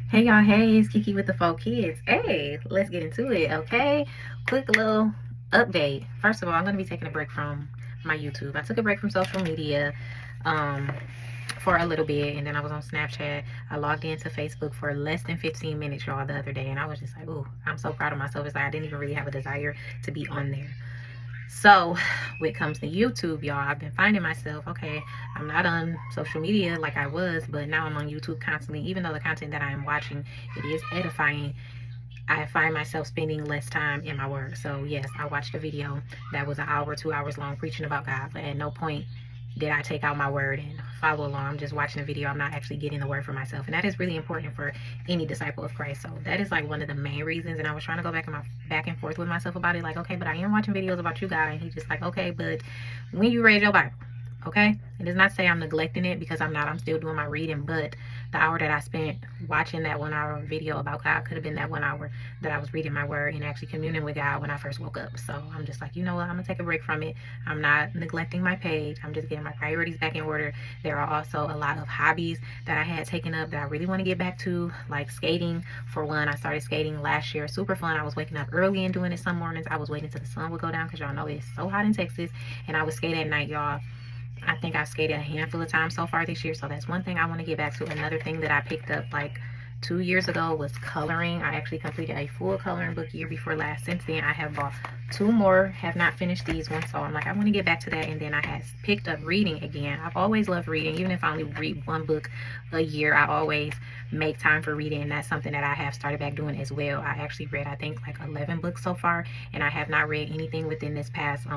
Hey y'all, hey, it's KeKe with the 4 kids. Hey, let's get into it, okay? Quick little update. First of all, I'm gonna be taking a break from my YouTube. I took a break from social media um for a little bit, and then I was on Snapchat. I logged into Facebook for less than 15 minutes, y'all, the other day, and I was just like, ooh, I'm so proud of myself. It's like I didn't even really have a desire to be on there. So, when it comes to YouTube, y'all, I've been finding myself, okay, I'm not on social media like I was, but now I'm on YouTube constantly. Even though the content that I am watching, it is edifying, I find myself spending less time in my word. So, yes, I watched a video that was an hour, 2 hours long preaching about God, but at no point did I take out my word and follow along. I'm just watching a video. I'm not actually getting the word for myself. And that is really important for any disciple of Christ. So that is like one of the main reasons. And I was trying to go back and forth with myself about it. Like, okay, but I am watching videos about you, God. And he's just like, okay, but when you read your Bible, okay? It does not say I'm neglecting it, because I'm not. I'm still doing my reading, but the hour that I spent watching that 1 hour video about God could have been that 1 hour that I was reading my word and actually communing with God when I first woke up. So I'm just like, you know what? I'm gonna take a break from it. I'm not neglecting my page. I'm just getting my priorities back in order. There are also a lot of hobbies that I had taken up that I really want to get back to, like skating. For one, I started skating last year. Super fun. I was waking up early and doing it some mornings. I was waiting till the sun would go down, because y'all know it's so hot in Texas, and I would skate at night, y'all. I think I've skated a handful of times so far this year, so that's one thing I want to get back to. Another thing that I picked up like 2 years ago was coloring. I actually completed a full coloring book year before last. Since then, I have bought two more, have not finished these ones, so I'm like, I want to get back to that. And then I have picked up reading again. I've always loved reading. Even if I only read one book a year, I always make time for reading, and that's something that I have started back doing as well. I actually read, I think, like 11 books so far, and I have not read anything within this past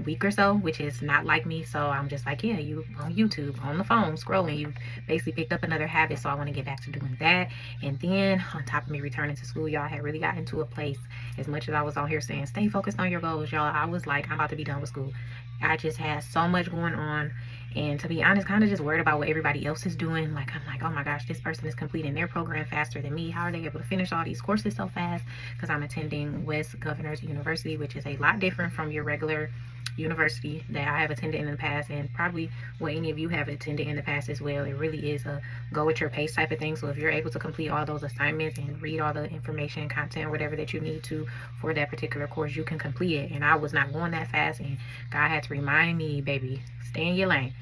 week or so, which is not like me. So I'm just like, yeah, you on YouTube, on the phone, scrolling, you basically picked up another habit. So I want to get back to doing that. And then on top of me returning to school, y'all, I had really got into a place. As much as I was on here saying stay focused on your goals, y'all, I was like, I'm about to be done with school. I just had so much going on, and to be honest, kind of just worried about what everybody else is doing. Like, I'm like, oh my gosh, this person is completing their program faster than me. How are they able to finish all these courses so fast? Because I'm attending West Governors University, which is a lot different from your regular university that I have attended in the past, and probably what any of you have attended in the past as well. It really is a go at your pace type of thing. So if you're able to complete all those assignments and read all the information, content, whatever that you need to for that particular course, you can complete it. And I was not going that fast, and God had to remind me, baby, stay in your lane.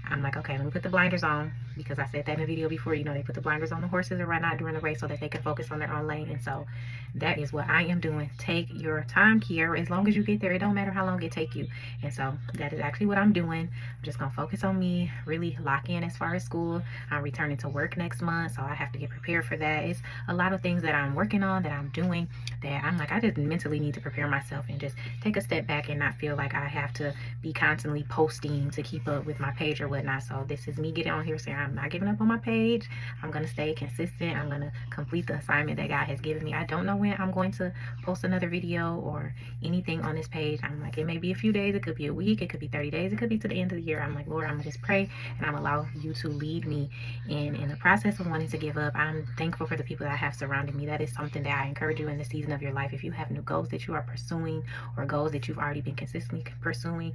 I'm like, okay, let me put the blinders on, because I said that in the video before. They put the blinders on the horses and whatnot during the race so that they can focus on their own lane. And so that is what I am doing. Take your time, Kiera. As long as you get there, it don't matter how long it take you. And so that is actually what I'm doing. I'm just gonna focus on me, really lock in as far as school. I'm returning to work next month, so I have to get prepared for that. It's a lot of things that I'm working on, that I'm doing, that I'm like, I just mentally need to prepare myself and just take a step back and not feel like I have to be constantly posting to keep up with my page or whatnot. So this is me getting on here saying I'm not giving up on my page. I'm gonna stay consistent. I'm gonna complete the assignment that God has given me. I don't know when I'm going to post another video or anything on this page. I'm like, it may be a few days, it could be a week, it could be 30 days, it could be to the end of the year. I'm like, Lord, I'm gonna just pray, and I'm gonna allow you to lead me. And in the process of wanting to give up, I'm thankful for the people that I have surrounding me. That is something that I encourage you in the season of your life. If you have new goals that you are pursuing, or goals that you've already been consistently pursuing,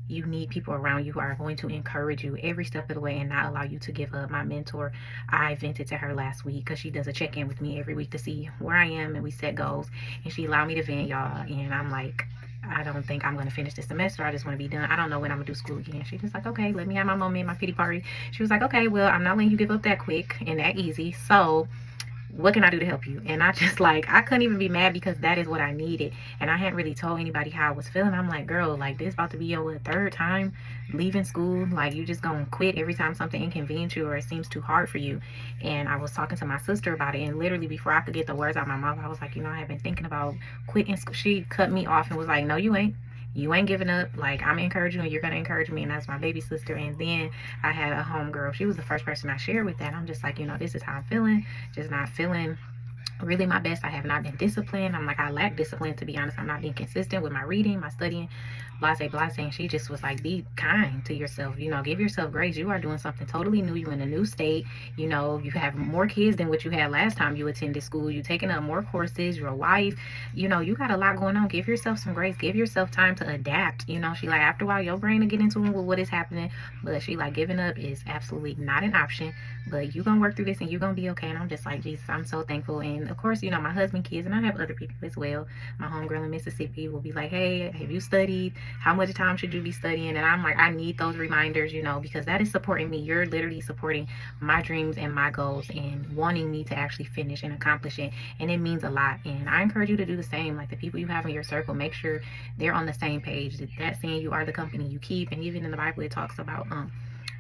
you need people around you who are going to encourage you every step of the way and not allow you to give up. My mentor, I vented to her last week, because she does a check-in with me every week to see where I am, and we set goals, and she allowed me to vent, y'all. And I'm like, I don't think I'm going to finish this semester. I just want to be done. I don't know when I'm going to do school again. She just like, okay, let me have my moment, my pity party. She was like, okay, well, I'm not letting you give up that quick and that easy. So what can I do to help you? And I just like, I couldn't even be mad, because that is what I needed. And I hadn't really told anybody how I was feeling. I'm like, girl, like, this about to be your third time leaving school. Like, you just gonna quit every time something inconvenience you or it seems too hard for you. And I was talking to my sister about it, and literally before I could get the words out of my mouth, I was like, I have been thinking about quitting school. She cut me off and was like, no, you ain't. You ain't giving up. Like, I'm encouraging you, and you're gonna encourage me. And that's my baby sister. And then I had a homegirl. She was the first person I shared with that. I'm just like, this is how I'm feeling. Just not feeling really my best. I have not been disciplined. I'm like, I lack discipline, to be honest. I'm not being consistent with my reading, my studying, blase. And she just was like, be kind to yourself, give yourself grace. You are doing something totally new. You're in a new state. You have more kids than what you had last time you attended school. You're taking up more courses. You're a wife. You got a lot going on. Give yourself some grace. Give yourself time to adapt. She like, after a while your brain will get into it with what is happening, but she like, giving up is absolutely not an option. But you're gonna work through this and you're gonna be okay. And I'm just like, Jesus, I'm so thankful. And of course, my husband, kids, and I have other people as well. My homegirl in Mississippi will be like, hey, have you studied? How much time should you be studying? And I'm like, I need those reminders, because that is supporting me. You're literally supporting my dreams and my goals and wanting me to actually finish and accomplish it. And it means a lot. And I encourage you to do the same. Like the people you have in your circle, make sure they're on the same page. That saying, you are the company you keep. And even in the Bible, it talks about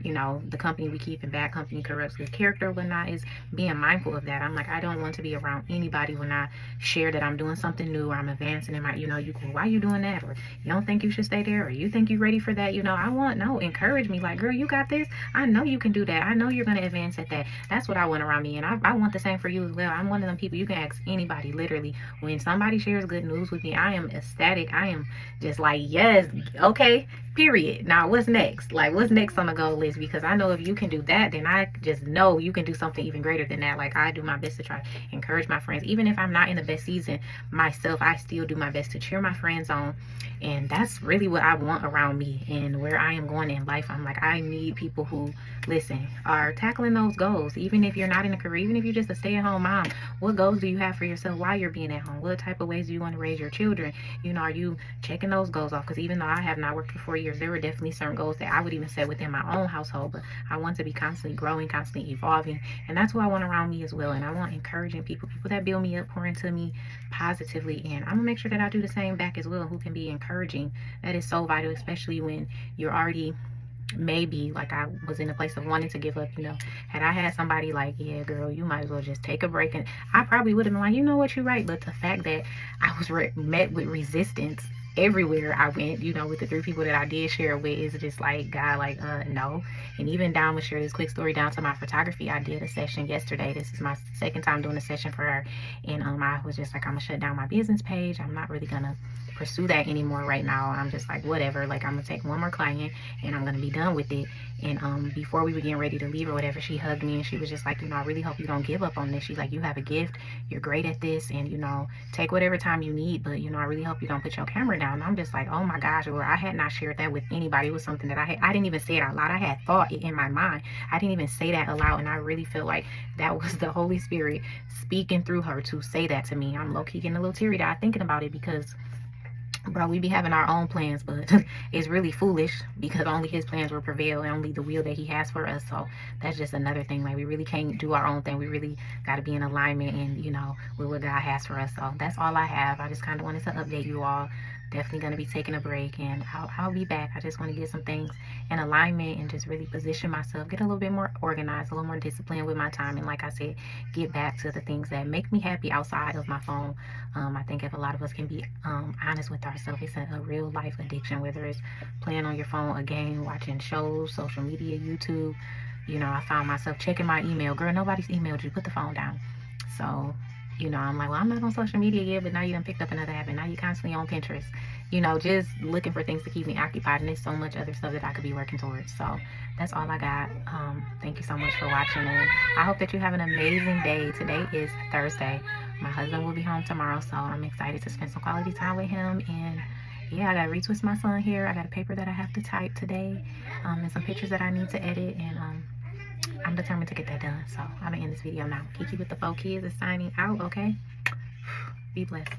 the company we keep and bad company corrupts good character. Whatnot is being mindful of that. I'm like, I don't want to be around anybody when I share that I'm doing something new or I'm advancing in my, you go, why are you doing that? Or you don't think you should stay there? Or you think you're ready for that? Encourage me. Like, girl, you got this. I know you can do that. I know you're going to advance at that. That's what I want around me. And I want the same for you as well. I'm one of them people you can ask anybody, literally. When somebody shares good news with me, I am ecstatic. I am just like, yes, okay, period. Now what's next? Like, what's next on the goal list? Because I know if you can do that, then I just know you can do something even greater than that. Like, I do my best to try to encourage my friends. Even if I'm not in the best season myself, I still do my best to cheer my friends on. And that's really what I want around me and where I am going in life. I'm like, I need people who, listen, are tackling those goals. Even if you're not in a career, even if you're just a stay-at-home mom, what goals do you have for yourself while you're being at home? What type of ways do you want to raise your children? Are you checking those goals off? Because even though I have not worked for 4 years, there were definitely certain goals that I would even set within my own household. But I want to be constantly growing, constantly evolving. And that's what I want around me as well. And I want encouraging people that build me up, pour into me positively. And I'm going to make sure that I do the same back as well, who can be encouraging. That is so vital, especially when you're already, maybe, like I was in a place of wanting to give up. Had I had somebody like, yeah, girl, you might as well just take a break, and I probably would have been like, you know what, you're right. But the fact that I was met with resistance everywhere I went, with the 3 people that I did share with, is just like, God, like, no. And even down, to share this quick story down to my photography. I did a session yesterday. This is my second time doing a session for her. And I was just like, I'm gonna shut down my business page. I'm not really gonna pursue that anymore right now. I'm just like, whatever, like, I'm gonna take one more client and I'm gonna be done with it. And before we were getting ready to leave or whatever, she hugged me and she was just like, I really hope you don't give up on this. She's like, you have a gift, you're great at this, and take whatever time you need, but I really hope you don't put your camera down. And I'm just like, oh my gosh, well, I had not shared that with anybody. It was something that I didn't even say it out loud. I had thought it in my mind. I didn't even say that aloud, and I really feel like that was the Holy Spirit speaking through her to say that to me. I'm low-key getting a little teary-eyed thinking about it, because bro, we be having our own plans, but it's really foolish because only his plans will prevail and only the will that he has for us. So that's just another thing. Like, we really can't do our own thing. We really got to be in alignment and, with what God has for us. So that's all I have. I just kind of wanted to update you all. Definitely going to be taking a break, and I'll be back. I just want to get some things in alignment and just really position myself, get a little bit more organized, a little more disciplined with my time. And like I said, get back to the things that make me happy outside of my phone. I think if a lot of us can be honest with ourselves, it's a real life addiction, whether it's playing on your phone, a game, watching shows, social media, YouTube. I found myself checking my email. Girl, nobody's emailed you. Put the phone down. So, I'm like, well, I'm not on social media yet, but now you done picked up another habit. Now you're constantly on Pinterest, just looking for things to keep me occupied. And there's so much other stuff that I could be working towards. So that's all I got. Thank you so much for watching. And I hope that you have an amazing day. Today is Thursday. My husband will be home tomorrow, so I'm excited to spend some quality time with him. And yeah, I got to retwist my son here. I got a paper that I have to type today, and some pictures that I need to edit. And I'm determined to get that done. So I'm going to end this video now. KeKe with the 4 kids is signing out, okay? Be blessed.